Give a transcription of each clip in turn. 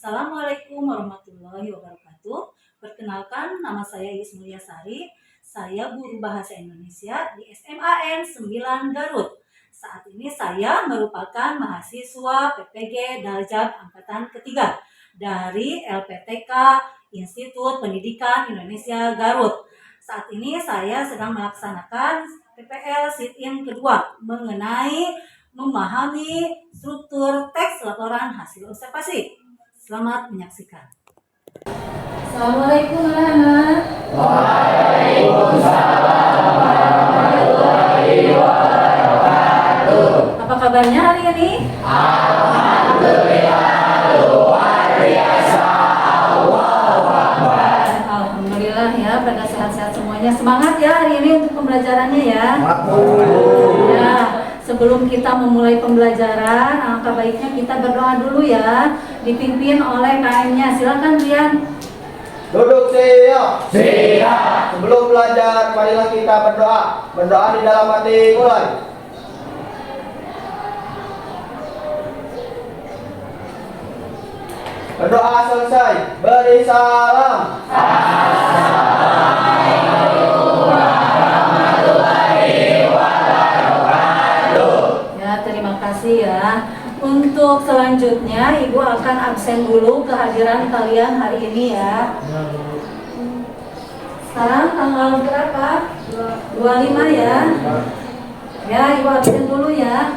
Assalamualaikum warahmatullahi wabarakatuh. Perkenalkan, nama saya Yus Mulyasari. Saya guru bahasa Indonesia di SMAN 9 Garut. Saat ini saya merupakan mahasiswa PPG Daljab Angkatan Ketiga dari LPTK Institut Pendidikan Indonesia Garut. Saat ini saya sedang melaksanakan PPL Sit-in kedua mengenai memahami struktur teks laporan hasil observasi. Selamat menyaksikan. Assalamualaikum anak-anak. Waalaikumsalam warahmatullahi wabarakatuh. Apa kabarnya hari ini? Alhamdulillah luar biasa. Allahu Akbar. Alhamdulillah ya, pada sehat-sehat semuanya. Semangat ya hari ini untuk pembelajarannya ya. Ya, sebelum kita memulai pembelajaran, alangkah baiknya kita berdoa dulu ya, dipimpin oleh KM-nya. Silakan Rian. Duduk siap. Siap. Sebelum belajar, marilah kita berdoa. Berdoa di dalam hati, mulai. Berdoa selesai, beri salam. Ya, terima kasih ya. Untuk selanjutnya, Ibu akan absen dulu kehadiran kalian hari ini ya. Sekarang tanggal berapa? 25 ya. Ya, Ibu absen dulu ya.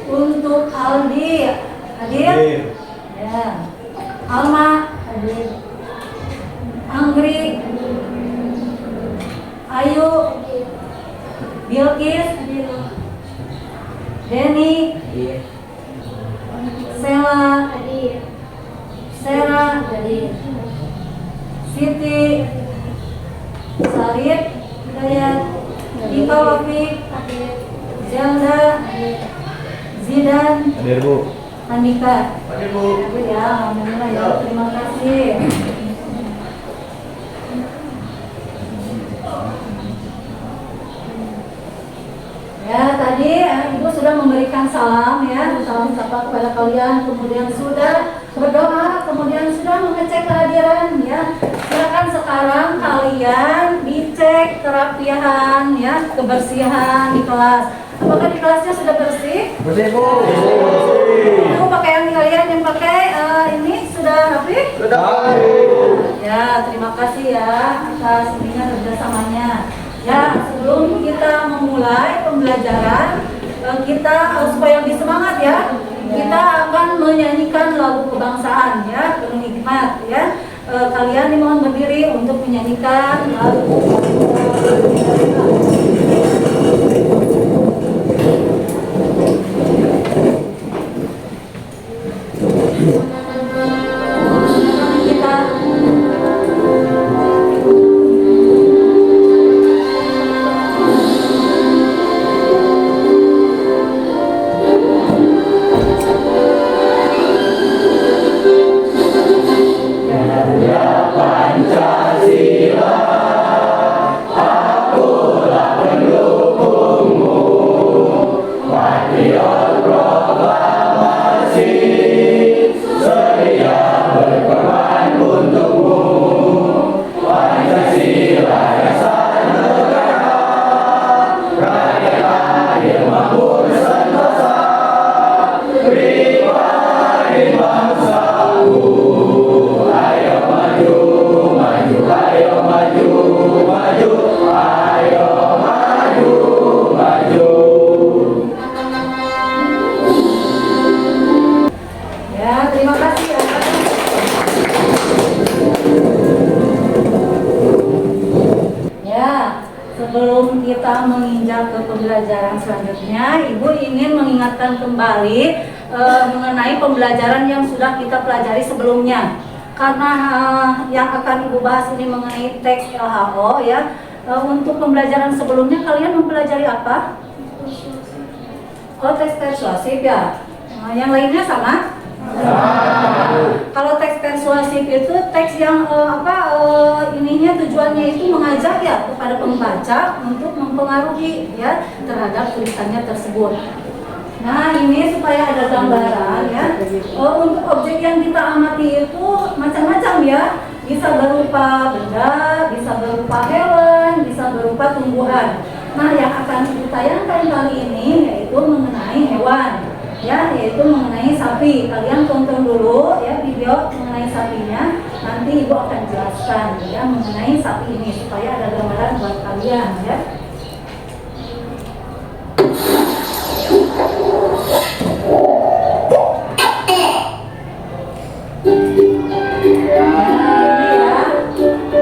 Untuk Aldi, hadir? Ya. Alma, hadir. Anggri, Ayu, Bilkis, Denny, Sela, Sera, Siti, Sarip, Hidayat, Ika Wafik, Zelda, Zidan, Hadir, Bu. Andika. Hadir, Bu. Ya, alhamdulillah ya, terima kasih. Ya, tadi Ibu sudah memberikan salam ya, salam sapa kepada kalian, kemudian sudah berdoa, kemudian sudah mengecek kehadiran ya. Silakan sekarang kalian dicek kerapihan ya, kebersihan di kelas. Apakah di kelasnya sudah bersih? Bersih, Bu. Ibu pakaian kalian yang pakai ini sudah rapi? Sudah. Ya, terima kasih ya atas ininya kerjasamanya. Ya, sebelum kita memulai pembelajaran, kita supaya lebih semangat ya, kita akan menyanyikan lagu kebangsaan ya, penuh hikmat ya. Kalian dimohon berdiri untuk menyanyikan lagu kebangsaan. Sebelum kita menginjak ke pembelajaran selanjutnya, Ibu ingin mengingatkan kembali mengenai pembelajaran yang sudah kita pelajari sebelumnya. Karena yang akan Ibu bahas ini mengenai teks LHO ya. Untuk pembelajaran sebelumnya kalian mempelajari apa? Oh, teks persuasif ya. Yang lainnya sama? Kalau teks persuasif itu teks yang ininya tujuannya itu mengajak ya kepada pembaca untuk mempengaruhi ya terhadap tulisannya tersebut. Nah, ini supaya ada gambaran ya. Untuk objek yang kita amati itu macam-macam ya. Bisa berupa benda, bisa berupa hewan, bisa berupa tumbuhan. Nah, yang akan ditayangkan kali ini yaitu mengenai hewan. Ya, yaitu mengenai sapi. Kalian tonton dulu ya video mengenai sapinya. Nanti Ibu akan jelaskan ya mengenai sapi ini supaya ada gambaran buat kalian ya.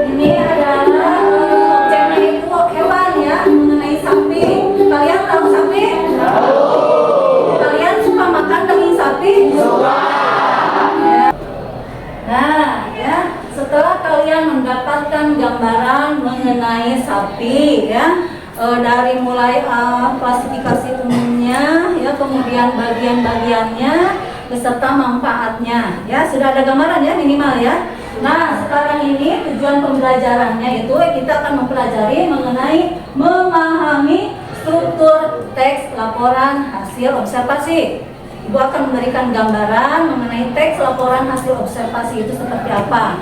Ini adalah objeknya itu hewan ya, mengenai sapi. Kalian tahu sapi? Tahu. Kalian suka makan daging sapi? Suka. Nah, ya, setelah kalian mendapatkan gambaran mengenai sapi ya, dari mulai klasifikasi umumnya ya, kemudian bagian-bagiannya beserta manfaatnya ya, sudah ada gambaran ya minimal ya. Nah, sekarang ini tujuan pembelajarannya itu kita akan mempelajari mengenai memahami struktur teks laporan hasil observasi. Ibu akan memberikan gambaran mengenai teks laporan hasil observasi itu seperti apa.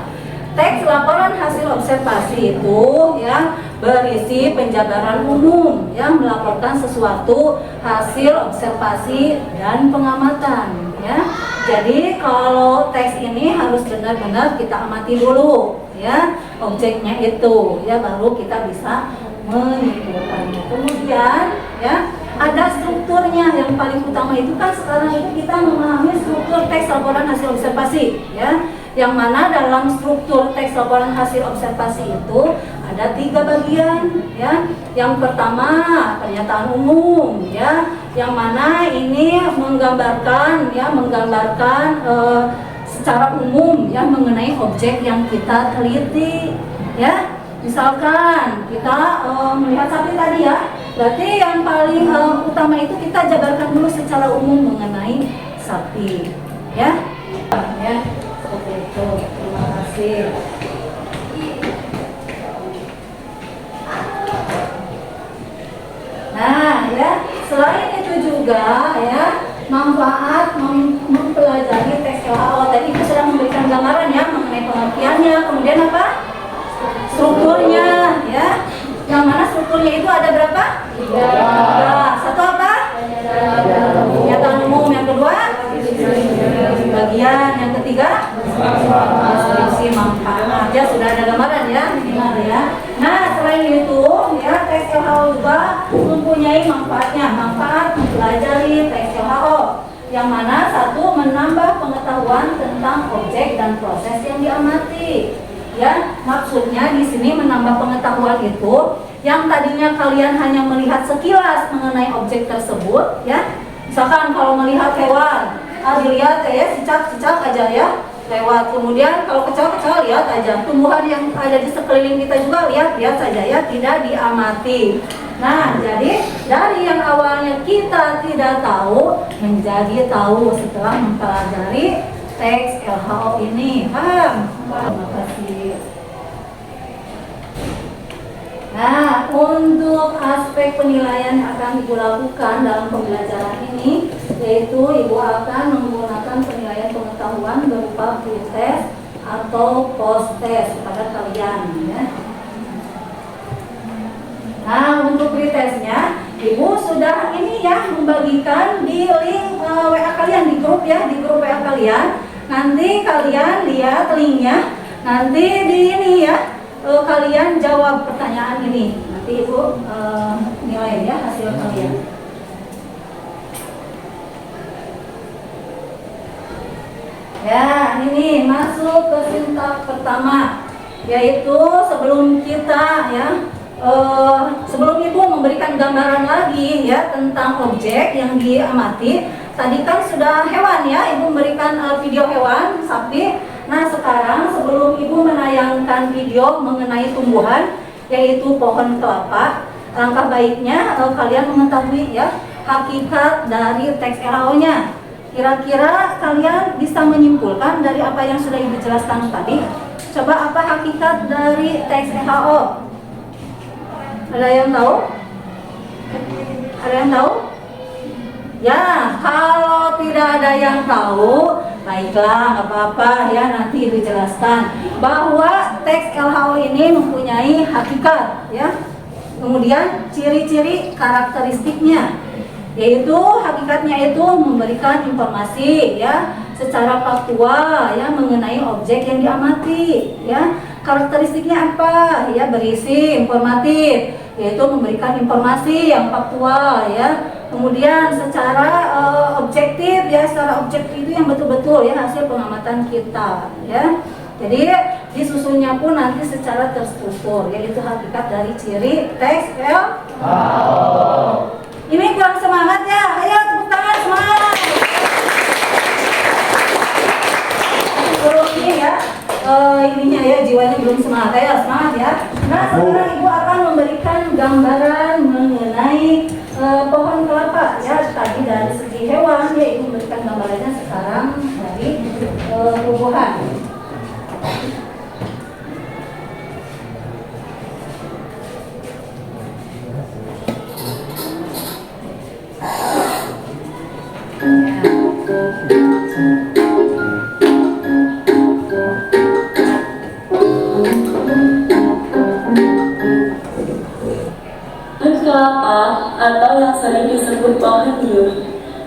Teks laporan hasil observasi itu ya berisi penjabaran umum yang melaporkan sesuatu hasil observasi dan pengamatan ya. Jadi kalau teks ini harus benar-benar kita amati dulu ya objeknya itu ya, baru kita bisa menyimpulkannya. Kemudian ya ada strukturnya yang paling utama itu kan sekarang itu kita memahami struktur teks laporan hasil observasi ya. Yang mana dalam struktur teks laporan hasil observasi itu ada 3 bagian ya. Yang pertama pernyataan umum ya, yang mana ini menggambarkan secara umum ya mengenai objek yang kita teliti ya. Misalkan kita melihat sapi tadi ya, berarti yang paling utama itu kita jabarkan dulu secara umum mengenai sapi ya. Ya. Oke, itu. Terima kasih. Nah, ya, selain itu juga ya, manfaat mempelajari teks LHO. Tadi Ibu sudah memberikan gambaran ya mengenai pengertiannya, kemudian apa? Strukturnya ya. Yang mana strukturnya itu ada berapa? 3. Satu apa? Pernyataan umum. Yang kedua? Bagian. Yang ketiga? Deskripsi manfaat. Ya, sudah ada gambaran ya minimal ya. Nah, selain itu ya teks LHO juga mempunyai manfaatnya. Manfaat mempelajari teks LHO yang mana satu menambah pengetahuan tentang objek dan proses yang diamati. Ya, maksudnya di sini menambah pengetahuan itu yang tadinya kalian hanya melihat sekilas mengenai objek tersebut ya. Misalkan kalau melihat hewan, dilihat ya cicak aja ya lewat. Kemudian kalau kecoa lihat aja. Tumbuhan yang ada di sekeliling kita juga lihat saja ya, tidak diamati. Nah, jadi dari yang awalnya kita tidak tahu menjadi tahu setelah mempelajari teks LHO ini. Paham? Terima kasih. Nah, untuk aspek penilaian yang akan Ibu lakukan dalam pembelajaran ini, yaitu Ibu akan menggunakan penilaian pengetahuan berupa pretest atau post test kepada kalian ya. Nah, untuk pretestnya Ibu sudah ini ya membagikan di link WA kalian di grup ya, di grup WA kalian. Nanti kalian lihat linknya, nanti di ini ya kalian jawab pertanyaan ini. Nanti Ibu nilai ya hasil kalian. Ya, ini masuk ke sintak pertama, yaitu sebelum kita ya sebelum Ibu memberikan gambaran lagi ya tentang objek yang diamati. Tadi kan sudah hewan ya, Ibu memberikan video hewan, sapi. Nah, sekarang sebelum Ibu menayangkan video mengenai tumbuhan, yaitu pohon kelapa, langkah baiknya kalian mengetahui ya hakikat dari teks LHO-nya. Kira-kira kalian bisa menyimpulkan dari apa yang sudah Ibu jelaskan tadi. Coba apa hakikat dari teks LHO? Ada yang tahu? Ada yang tahu? Ya, kalau tidak ada yang tahu, baiklah, nggak apa-apa ya, nanti dijelaskan bahwa teks LHO ini mempunyai hakikat ya. Kemudian ciri-ciri karakteristiknya, yaitu hakikatnya itu memberikan informasi ya secara faktual ya mengenai objek yang diamati ya. Karakteristiknya apa ya? Berisi informatif, yaitu memberikan informasi yang faktual ya. Kemudian secara objektif ya, secara objektif itu yang betul-betul ya hasil pengamatan kita ya. Jadi disusunnya pun nanti secara terstruktur, yaitu hakikat dari ciri teks LHO. Ini kurang semangat ya, ayo tepuk tangan semangat. Belum ini ya, ininya ya jiwanya belum semangat, ayo semangat ya. Nah sekarang ibu akan memberikan gambaran mengenai pohon kelapa ya, tadi dari segi hewan ya ibu memberikan gambarannya, sekarang dari tumbuhan. Kelapa atau yang sering disebut pohon hiu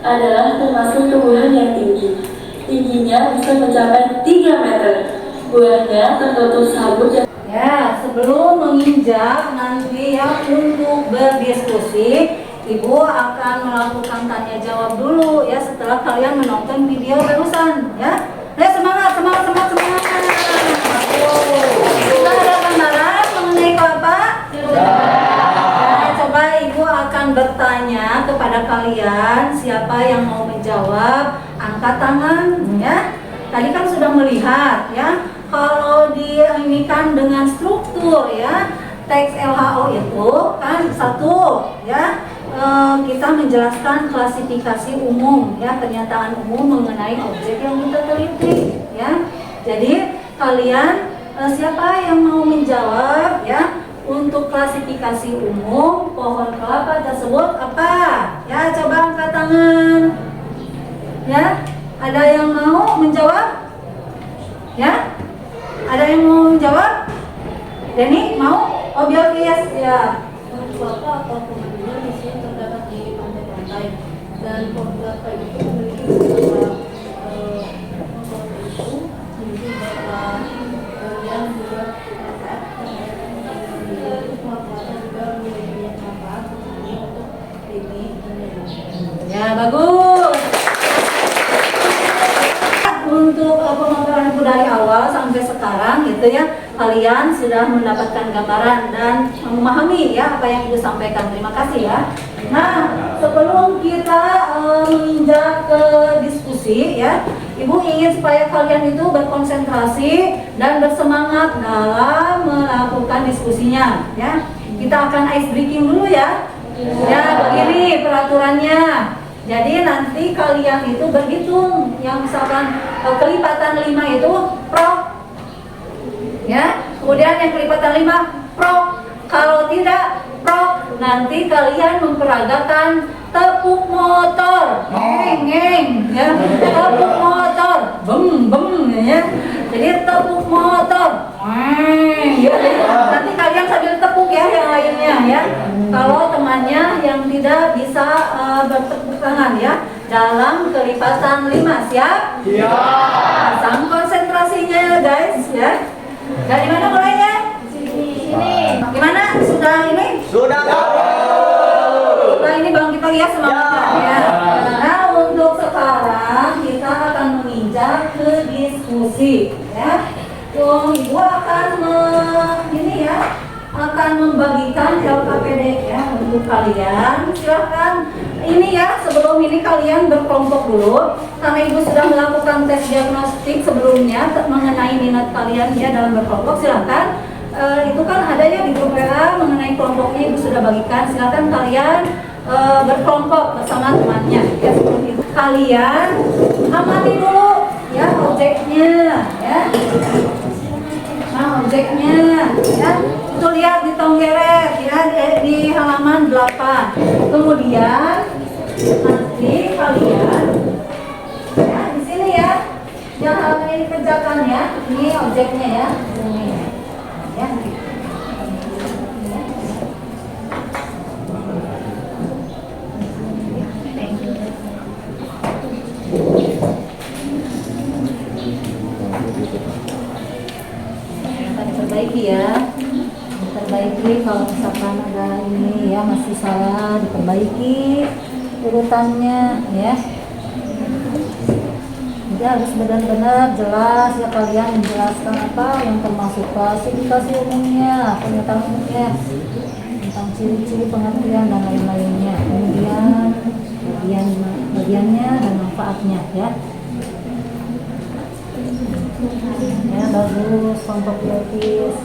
adalah termasuk tumbuhan yang tinggi. Tingginya bisa mencapai 3 meter. Buahnya tertutup sabut yang Ya, sebelum menginjak nanti ya untuk berdiskusi, ibu akan melakukan tanya jawab dulu ya setelah kalian menonton video barusan ya. Ayo semangat, semangat, semangat, semangat. Sudah ada gambaran mengenai kelapa? Coba ibu akan bertanya kepada kalian, siapa yang mau menjawab, angkat tangan ya. Tadi kan sudah melihat ya, kalau ini kan dengan struktur ya, teks LHO itu kan satu ya, kita menjelaskan klasifikasi umum ya, pernyataan umum mengenai objek yang kita teliti ya. Jadi kalian siapa yang mau menjawab ya? Untuk klasifikasi umum pohon kelapa tersebut apa? Ya, coba angkat tangan. Ya, ada yang mau menjawab? Ya, ada yang mau menjawab? Denny mau? Oh, biologis ya. Pohon kelapa atau pohon durian biasanya terdapat di pantai-pantai, dan pohon kelapa itu memiliki beberapa memiliki beberapa bagian juga manfaat. Pohon kelapa juga memiliki manfaat untuk ini dan Ya, bagus. Untuk pemaparan dari awal sampai sekarang gitu ya, kalian sudah mendapatkan gambaran dan memahami ya apa yang ibu sampaikan. Terima kasih ya. Nah, sebelum kita menginjak ke diskusi ya, ibu ingin supaya kalian itu berkonsentrasi dan bersemangat dalam melakukan diskusinya ya. Kita akan ice breaking dulu ya. Ya, begini peraturannya. Jadi nanti kalian itu berhitung, yang misalkan kelipatan 5 itu prok ya, kemudian yang kelipatan 5 prok, kalau tidak prok, nanti kalian memperagakan tepuk motor, ngeng ya, tepuk motor, bem bem ya, jadi tepuk motor, ya, nanti kalian sambil tepuk ya yang lainnya ya. Kalau temannya yang tidak bisa bertepuk tangan ya, dalam kelipatan 5, siap? Siap. Pasang konsentrasinya ya guys ya. Dari mana mulainya? Sini. Gimana? Sudah ini? Sudah. Nah ini bangkit lagi ya semangatnya ya. Nah untuk sekarang kita akan menginjak ke diskusi ya. Ibu akan ini ya, akan membagikan LKPD ya untuk kalian. Silahkan ini ya, sebelum ini kalian berkelompok dulu karena ibu sudah melakukan tes diagnostik sebelumnya mengenai minat kalian ya dalam berkelompok. Silahkan itu kan ada ya di grup WA mengenai kelompoknya, ibu sudah bagikan. Silahkan kalian berkelompok bersama temannya ya. Sebelum itu kalian amati dulu ya objeknya ya. Nah objeknya ya, itu lihat di Tonggeret ya, di halaman 8. Kemudian nanti ini kerjakan ya. Ini objeknya ya. Ini ya. Diperbaiki ya, diperbaiki kalau misalkan ada ini ya masih salah, diperbaiki urutannya ya. Jadi harus benar-benar jelas ya, kalian menjelaskan apa yang termasuk klasifikasi umumnya, pernyataan umumnya tentang ciri-ciri pengertian dan lain-lainnya, kemudian bagiannya dan manfaatnya ya. Ya bagus, kelompok gratis.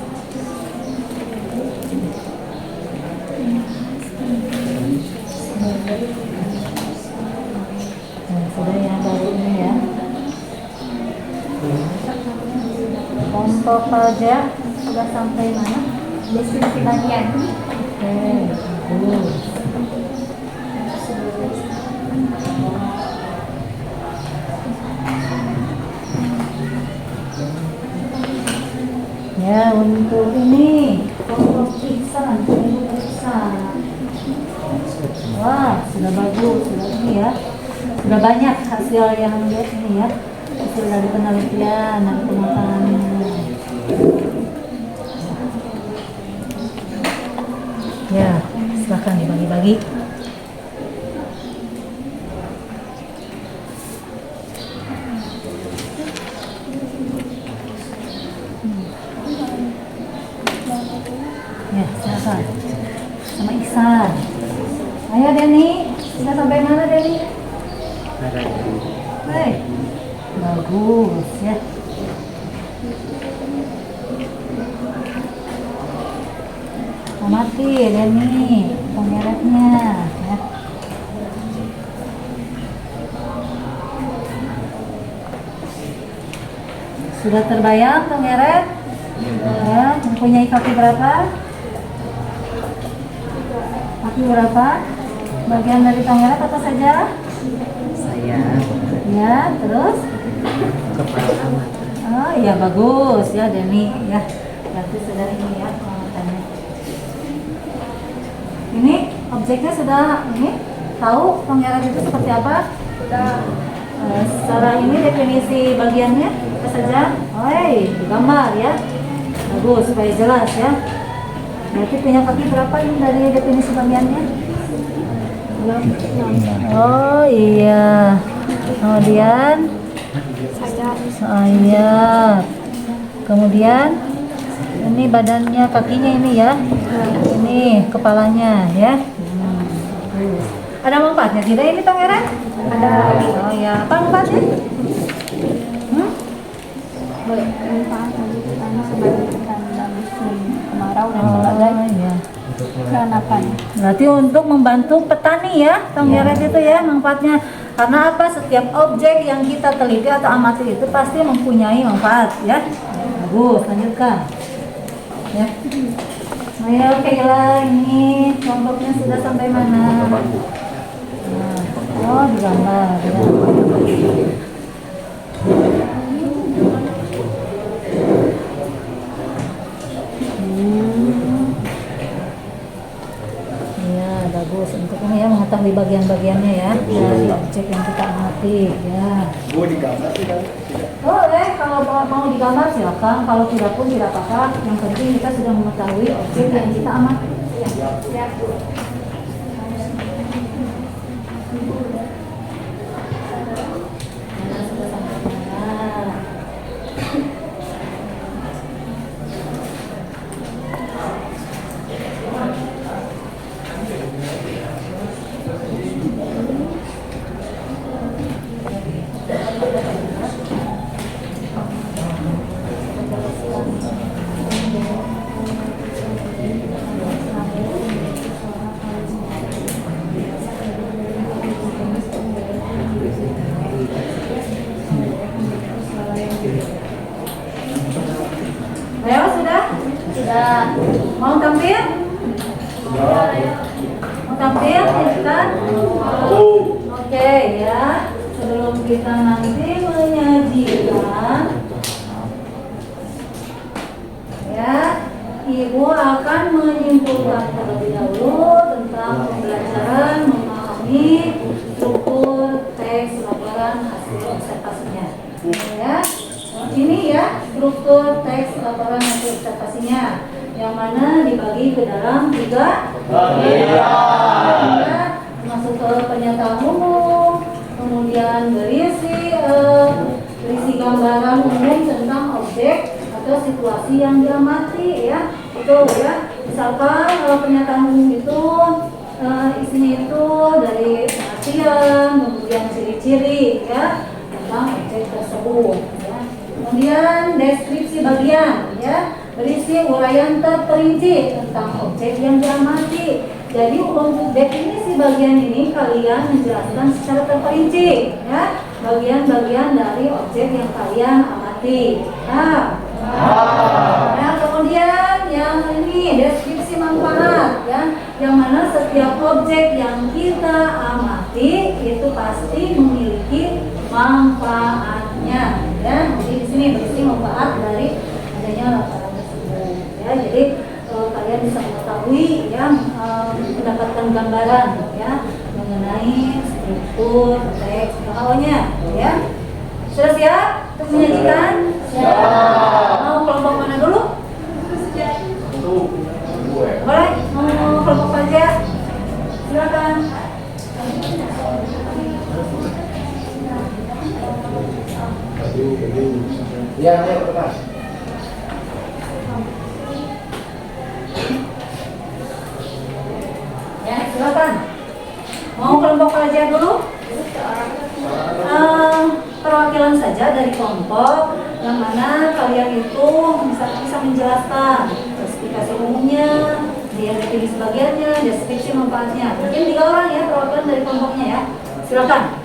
Nah, sudah ya baru ini ya. Kelompok pajak sudah sampai mana? Deskripsi bagian. Oke, bagus. Ya, untuk ini kelompok periksa. Wah, sudah bagus, sudah ini ya. Sudah banyak hasil yang lihat ini ya. Hasil dari penelitian dan pemakamannya. Ya, silakan dibagi-bagi. Ya, silakan. Sama Iksan. Ayo Denny, sudah sampai mana Denny? Hei, bagus ya. Amati Denny, pengeretnya ya. Sudah terbayang pengeret? Ya, mempunyai kaki berapa? Kaki berapa? Bagian dari pengeret apa saja? Saya Ya, terus? kepala amat. Oh iya bagus ya Denny ya. Berarti sudah ini ya pengamatannya. Ini objeknya sudah ini tahu pengeret itu seperti apa? Sudah. Secara ini definisi bagiannya apa saja? Oi, digambar ya. Bagus supaya jelas ya. Berarti punya kaki berapa ini dari definisi bagiannya? Oh iya. Kemudian sayap. Kemudian ini badannya, kakinya ini ya. Ini kepalanya ya. Ada manfaatnya tidak ini pengeret? Ada. Oh ya, apa manfaatnya? Manfaat bagi petani sebagai tanda musim kemarau dan sebagai peranapan. Berarti untuk membantu petani ya, pengeret itu ya manfaatnya. Karena apa? Setiap objek yang kita teliti atau amati itu pasti mempunyai manfaat ya. Bagus, lanjutkan. Ya. Ayo Kayla, ini kelompoknya sudah sampai mana? Nah, oh digambar ya. Ya, bagus. Untuk ini ya mengetahui bagian-bagiannya ya dari objek yang kita amati ya. Bu digambar tidak? Boleh, kalau mau digambar silakan. Kalau tidak pun tidak apa-apa. Yang penting kita sudah mengetahui objek yang kita amati. Ya. Sudah sampai mana? Ayo sudah? Sudah. Mau tampil? Mau tampil? Kan? Oke ya. sebelum kita nanti menyajikan, ya, Ibu akan menyimpulkan terlebih dahulu tentang pembelajaran memahami struktur teks laporan hasil observasinya. Ya, ini ya struktur teks laporan hasil observasinya, yang mana dibagi ke dalam 3 bagian, ya, masuk ke pernyataan umum, kemudian berisi gambaran umum tentang objek atau situasi yang diamati, ya, itu ya. Misalkan pernyataan umum itu isinya itu dari pengertian, kemudian ciri-ciri, ya, tentang objek tersebut, ya. Kemudian deskripsi bagian, ya, berisi uraian terperinci tentang objek yang diamati. Jadi untuk definisi bagian ini kalian menjelaskan secara terperinci, ya, bagian-bagian dari objek yang kalian amati. Nah, kemudian yang ini deskripsi manfaat, ya, yang mana setiap objek yang kita amati itu pasti memiliki manfaatnya, ya. Jadi di sini berisi manfaat dari adanya laporan tersebut, ya. Jadi kalian bisa mengetahui, ya, mendapatkan gambaran, ya, mengenai struktur teks awalnya, ya. Sudah siap untuk menyajikan? Siap. Mau kelompok mana dulu? Boleh? Mau kelompok aja? Silakan. Ya, ayo Pak. Ya, silakan. Mau kelompok pelajar dulu? Perwakilan saja dari kelompok yang mana kalian itu bisa menjelaskan spesifikasi umumnya, dia definisi bagiannya, deskripsi manfaatnya. Mungkin 3 orang ya perwakilan dari kelompoknya, ya. Silakan.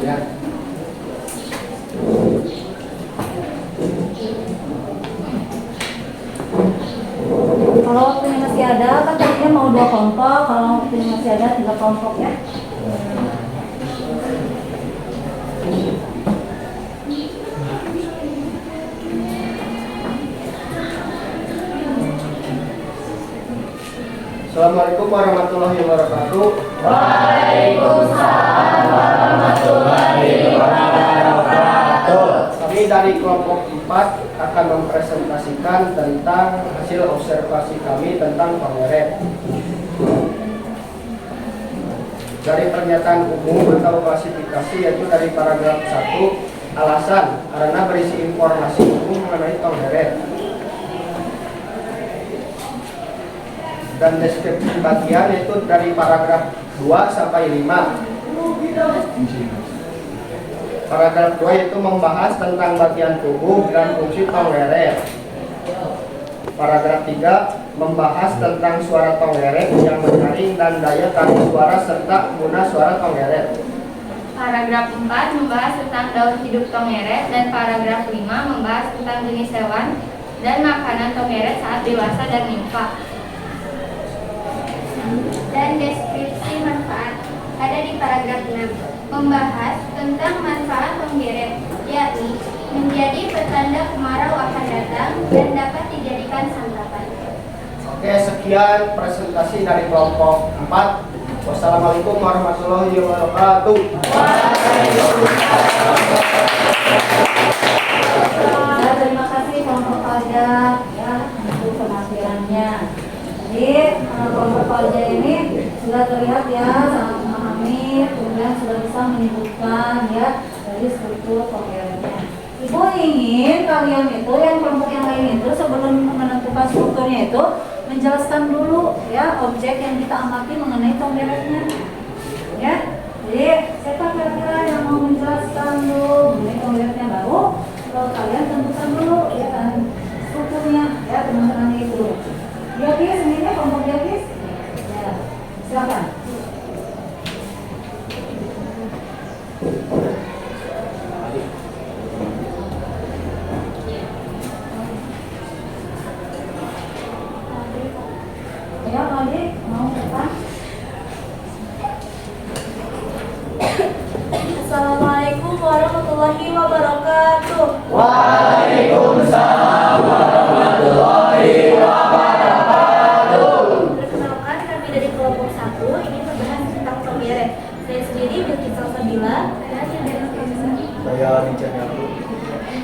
Ya. Kalau waktunya masih ada, kan tadinya mau 2 kelompok, kalau waktunya masih ada 3 kelompok, ya. Assalamualaikum warahmatullahi wabarakatuh. Waalaikumsalam warahmatullahi wabarakatuh. Kami dari kelompok 4 akan mempresentasikan tentang hasil observasi kami tentang pengeret. Dari pernyataan umum atau klasifikasi, yaitu dari paragraf 1, alasan karena berisi informasi umum mengenai pengeret. Dan deskripsi bagian itu dari paragraf 2 sampai 5. Paragraf 2 itu membahas tentang bagian tubuh dan fungsi tongeret. Paragraf 3 membahas tentang suara tongeret yang menyaring dan daya tarik suara serta guna suara tongeret. Paragraf 4 membahas tentang daun hidup tongeret dan paragraf 5 membahas tentang jenis hewan dan makanan tongeret saat dewasa dan nimfa. Dan deskripsi manfaat ada di paragraf 6, membahas tentang manfaat penggeret, yakni menjadi petanda kemarau akan datang dan dapat dijadikan santapan. Oke, sekian presentasi dari kelompok 4. Wassalamualaikum warahmatullahi wabarakatuh. Ya, terima kasih kelompok pelajar, ya, untuk penampilannya. Jadi kelompok pelajar ini sudah terlihat, ya, sangat memahami, kemudian sudah bisa menyebutkan, ya, dari struktur pengeretnya. Ibu ingin kalian itu, yang kelompok yang lain itu, sebelum menentukan strukturnya itu menjelaskan dulu, ya, objek yang kita amati mengenai tonggeretnya, ya. Jadi siapa kira-kira yang mau menjelaskan dulu mengenai tonggeretnya, baru kalian tentukan dulu, ya, kan, strukturnya, ya, teman-teman itu. Diakis, ini kelompok diakis, ya, silakan. adik mau depan. Assalamualaikum warahmatullahi wabarakatuh. Waalaikumsalam warahmatullahi wabarakatuh. Perkenalkan, kami dari kelompok 1 ini membahas tentang Tonggeret. Saya sendiri Bilqis Salsabila. Saya Richard Yaku.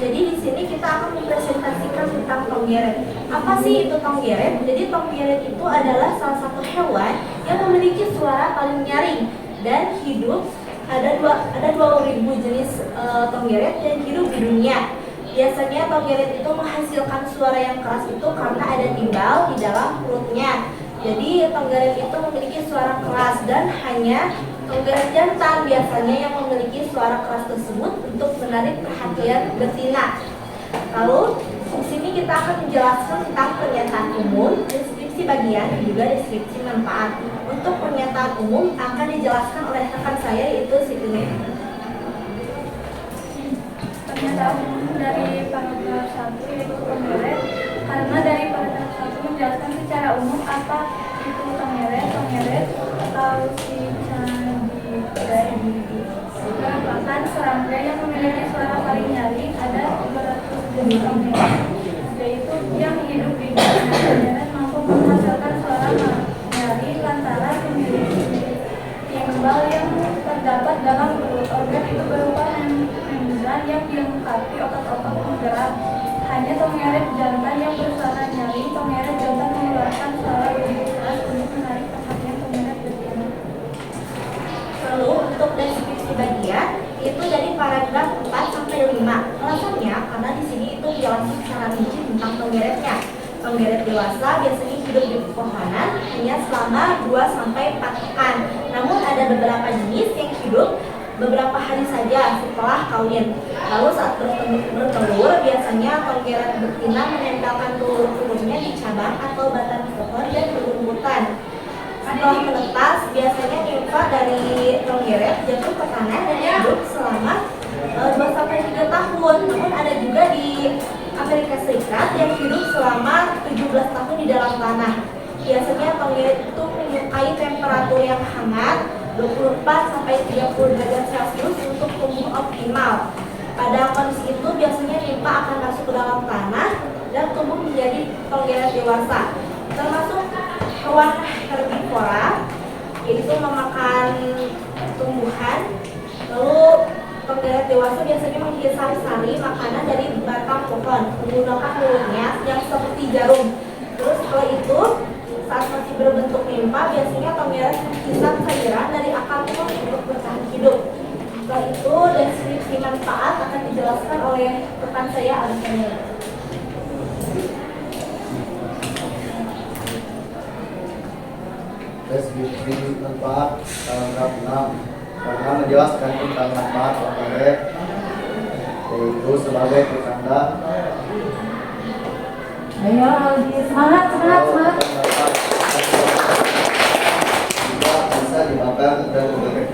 Jadi di sini kita akan mempresentasikan tentang Tonggeret. Apa sih itu Tonggeret? Jadi Tonggeret itu adalah salah satu hewan yang memiliki suara paling nyaring dan hidup. Ada 20.000 jenis Tonggeret yang hidup di dunia. Biasanya Tonggeret itu menghasilkan suara yang keras itu karena ada timbal di dalam perutnya. Jadi Tonggeret itu memiliki suara keras dan hanya Tonggeret jantan biasanya yang memiliki suara keras tersebut untuk menarik perhatian betina. Lalu di sini kita akan menjelaskan tentang pernyataan umum, deskripsi bagian, dan juga deskripsi manfaat. Untuk pernyataan umum akan dijelaskan oleh rekan saya yaitu Siti Nur. Pernyataan umum dari paragraf 1 yaitu Tonggeret. Karena dari paragraf 1 menjelaskan secara umum apa itu Tonggeret. Tonggeret atau merupakan serangga yang memiliki suara paling nyaring. Ada 200 jenis Tonggeret, yaitu yang hidup di dunia. Tonggeret mampu menghasilkan suara nyaring lantaran memiliki timbal yang terdapat dalam perut. Organ itu berupa membran yang dilengkapi otot-otot penggerak. Hanya Tonggeret jantan yang bersuara nyaring. Tonggeret jantan mengeluarkan suara lebih keras untuk menarik perhatian Tonggeret betina. Lalu untuk deskripsi bagian itu dari paragraf 4 sampai 5. Alasannya karena di sini itu dijelaskan secara rinci tentang Tonggeretnya. Tonggeret dewasa biasanya hidup di pepohonan hanya selama 2 sampai 4 pekan. Namun ada beberapa jenis yang hidup beberapa hari saja setelah kawin. Lalu saat bertelur biasanya Tonggeret betina menempelkan telur-telurnya di cabang atau batang pohon dan berbungutan. Setelah menetas, biasanya nimfa dari Tonggeret jatuh ke tanah dan hidup selama 2-3 tahun. Namun ada juga di Amerika Serikat yang hidup selama 17 tahun di dalam tanah. Biasanya Tonggeret itu menyukai temperatur yang hangat 24-30 derajat Celcius untuk tumbuh optimal. Pada kondisi itu biasanya nimfa akan masuk ke dalam tanah dan tumbuh menjadi Tonggeret dewasa. Termasuk hewan herbivora, yaitu memakan tumbuhan. Lalu Tonggeret dewasa biasanya menghisap sari makanan dari batang pohon menggunakan mulutnya yang seperti jarum. Terus setelah itu saat masih berbentuk nimfa biasanya Tonggeret menghisap cairan dari akar pohon untuk bertahan hidup. Setelah itu deskripsi manfaat akan dijelaskan oleh rekan saya Alexander. Deskripsi manfaat paragraf 6 karena menjelaskan tentang manfaat Tonggeret yaitu sebagai pertanda Ayo Aldi, semangat. juga bisa dimakan dan berbagai.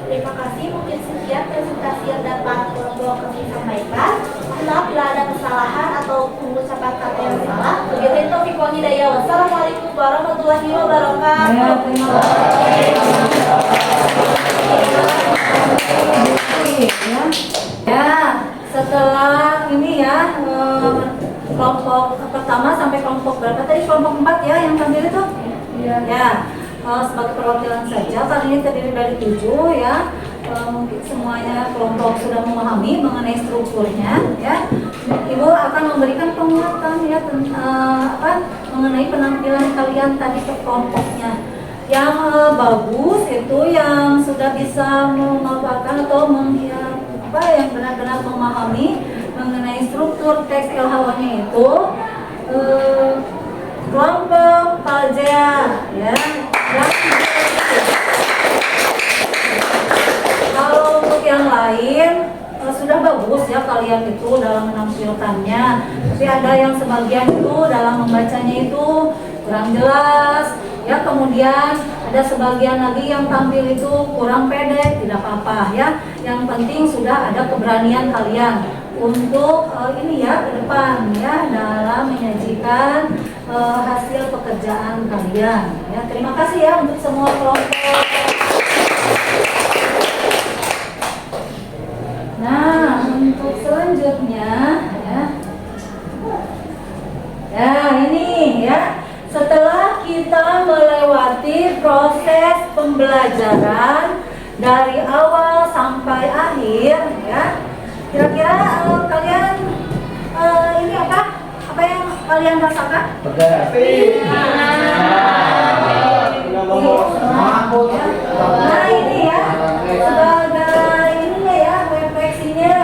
Terima kasih, mungkin sekian presentasi yang dapat kelompok kami sampaikan. Mohon maaf bila ada kesalahan atau pengucapan kata yang salah. Wabillahi taufiq wal hidayah. Wassalamualaikum warahmatullahi wabarakatuh. Ayo, terima kasih. Ya, setelah ini ya kelompok pertama sampai kelompok berapa tadi? Kelompok 4 ya yang tampil itu? Ya. Sebagai perwakilan saja, kali ini terdiri dari 7 ya. Mungkin semuanya kelompok sudah memahami mengenai strukturnya ya. Ibu akan memberikan penguatan ya mengenai penampilan kalian tadi ke kelompoknya. Yang bagus itu yang sudah bisa memaparkan atau yang benar-benar memahami mengenai struktur teks LHW-nya itu kelompok Palzea ya. Kalau untuk yang lain sudah bagus ya kalian itu dalam menampilkannya, tapi ada yang sebagian itu dalam membacanya itu kurang jelas ya. Kemudian ada sebagian lagi yang tampil itu kurang pede, tidak apa-apa ya. Yang penting sudah ada keberanian kalian untuk ini ya ke depan ya dalam menyajikan hasil pekerjaan kalian. Ya, terima kasih ya untuk semua kelompok. Nah, untuk selanjutnya ya ini ya, setelah kita melewati proses pembelajaran dari awal sampai akhir ya, kira-kira kalian ini apa yang kalian rasakan? Nah ini ya, sebagai ini ya refleksinya.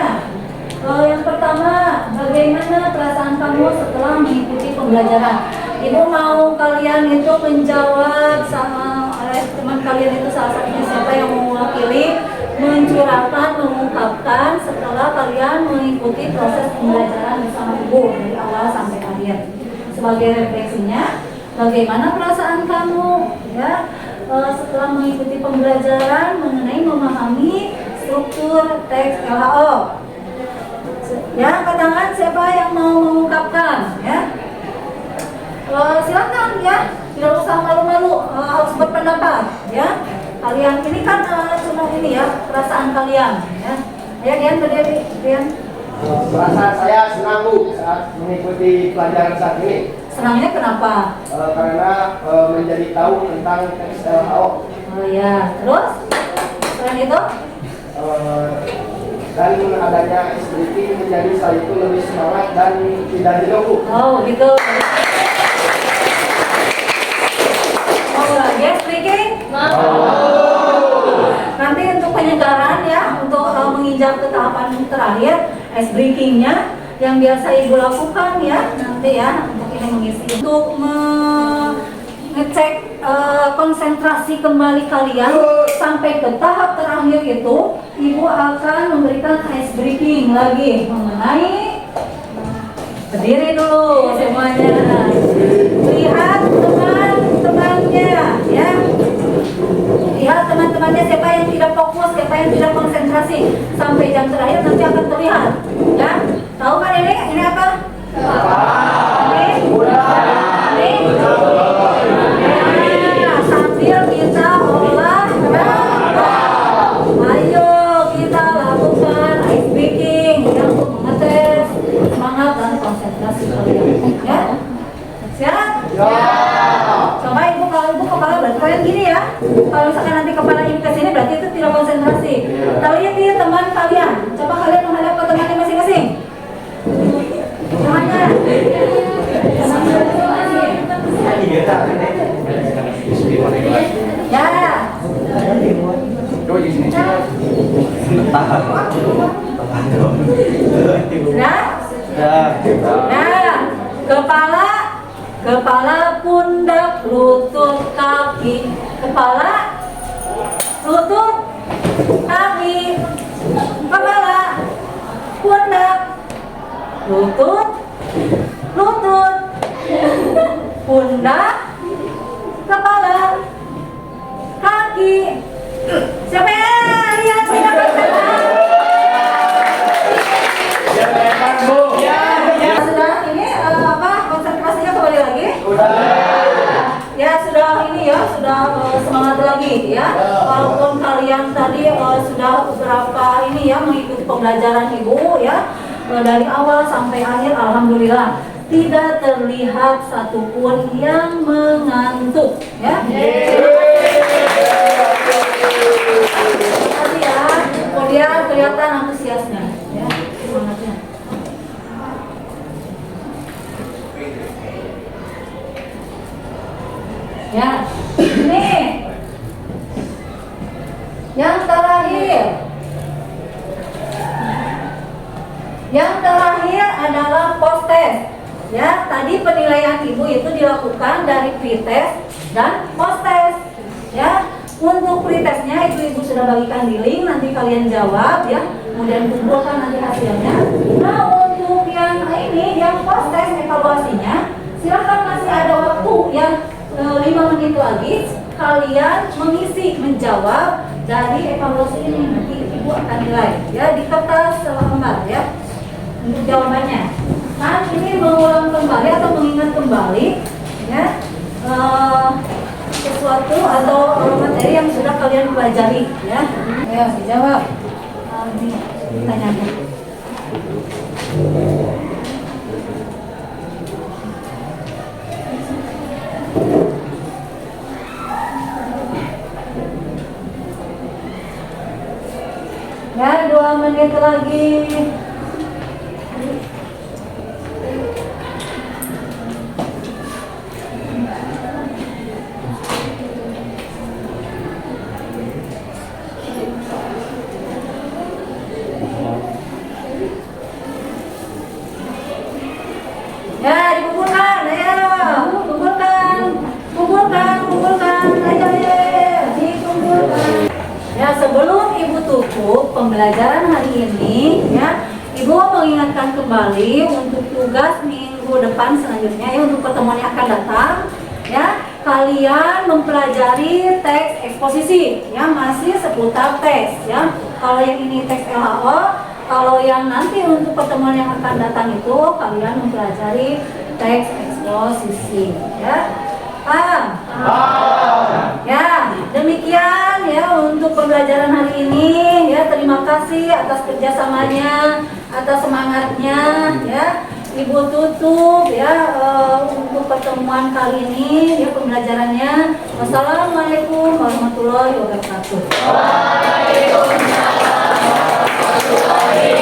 Yang pertama, bagaimana perasaan kamu setelah mengikuti pembelajaran? Ibu mau kalian itu menjawab sama teman kalian itu, salah satunya siapa yang mewakili, mencurahkan, mengungkapkan setelah kalian mengikuti proses pembelajaran bersama ibu dari awal sampai akhir. Sebagai refleksinya, bagaimana perasaan kamu ya setelah mengikuti pembelajaran mengenai memahami struktur teks LHO? Ya, angkat tangan siapa yang mau mengungkapkan ya. Silakan ya, tidak usah malu-malu, harus berpendapat ya. Kalian ini kan cuma ini ya, perasaan kalian ya. Ya, Dian berdiri, Dian. Perasaan saya senang Bu saat mengikuti pelajaran saat ini. Senangnya kenapa? Karena menjadi tahu tentang teks LHO. Oh ya, terus selain itu? Dan adanya SBT menjadi saya itu lebih semangat dan tidak jenuh Bu. Oh gitu. Mau lagi speaking? Nanti untuk penyegaran ya, untuk menginjak ke tahapan terakhir, ice breakingnya yang biasa ibu lakukan ya, nanti ya untuk ini mengisi untuk ngecek konsentrasi kembali kalian sampai ke tahap terakhir itu, ibu akan memberikan ice breaking lagi mengenai berdiri dulu semuanya, lihat teman-temannya ya, lihat teman-temannya siapa yang tidak fokus, siapa yang tidak konsentrasi sampai jam terakhir nanti akan terlihat ya. Tahu kan ini apa? Sambil kita olahraga, ayo kita lakukan ice breaking ya, untuk mengetes semangat dan konsentrasi kalian ya. Siap? Coba ibu, kalau ibu kepala berarti kalian gini ya. Kalau misalkan nanti kepala ini ke sini berarti itu tidak konsentrasi. Kalian lihat teman kalian, coba kalian menghadap ke temannya masing-masing. Temannya ya. Nah, kepala, pundak, lutut, kaki, kepala, lutut, kaki, kepala, pundak, lutut, pundak, kepala, kaki. Siapa yang lihat sudah ini konsentrasinya kembali lagi? Ya sudah ini ya, sudah semangat lagi ya. Walaupun kalian tadi sudah beberapa ini ya mengikuti pembelajaran ibu ya, dari awal sampai akhir, alhamdulillah tidak terlihat satupun yang mengantuk ya. Terima kasih ya. Kemudian kelihatan antusiasnya ya, semangatnya. Ya, ini yang terakhir. Yang terakhir adalah post test. Ya, tadi penilaian ibu itu dilakukan dari pretest dan post test. Ya, untuk pretestnya ibu sudah bagikan di link, nanti kalian jawab ya, kemudian kumpulkan nanti hasilnya. Nah, untuk yang ini, yang post test evaluasinya, silakan masih ada waktu ya, 5 menit lagi kalian mengisi, menjawab dari evaluasi ini, nanti ibu akan nilai ya di kertas lembar ya untuk jawabannya. kan ini mengulang kembali atau mengingat kembali ya sesuatu atau materi yang sudah kalian pelajari ya. Ayo dijawab. Ditanyakan. Ya, 2 menit lagi. Ya, dikumpulkan, ayo, kumpulkan, ayo, dikumpulkan. Ya, sebelum Ibu tutup pembelajaran hari ini, ya, Ibu mengingatkan kembali untuk tugas minggu depan selanjutnya, ya, untuk pertemuan yang akan datang, ya, kalian mempelajari teks eksposisi, ya, masih seputar teks, ya. Kalau yang ini teks LHO, kalau yang nanti untuk pertemuan yang akan datang itu kalian mempelajari teks eksposisi, ya. Paham? Ya, demikian ya untuk pembelajaran hari ini ya. Terima kasih atas kerjasamanya, atas semangatnya ya. Ibu tutup ya untuk pertemuan kali ini ya pembelajarannya. Wassalamualaikum warahmatullahi wabarakatuh. Waalaikumsalam warahmatullahi wabarakatuh.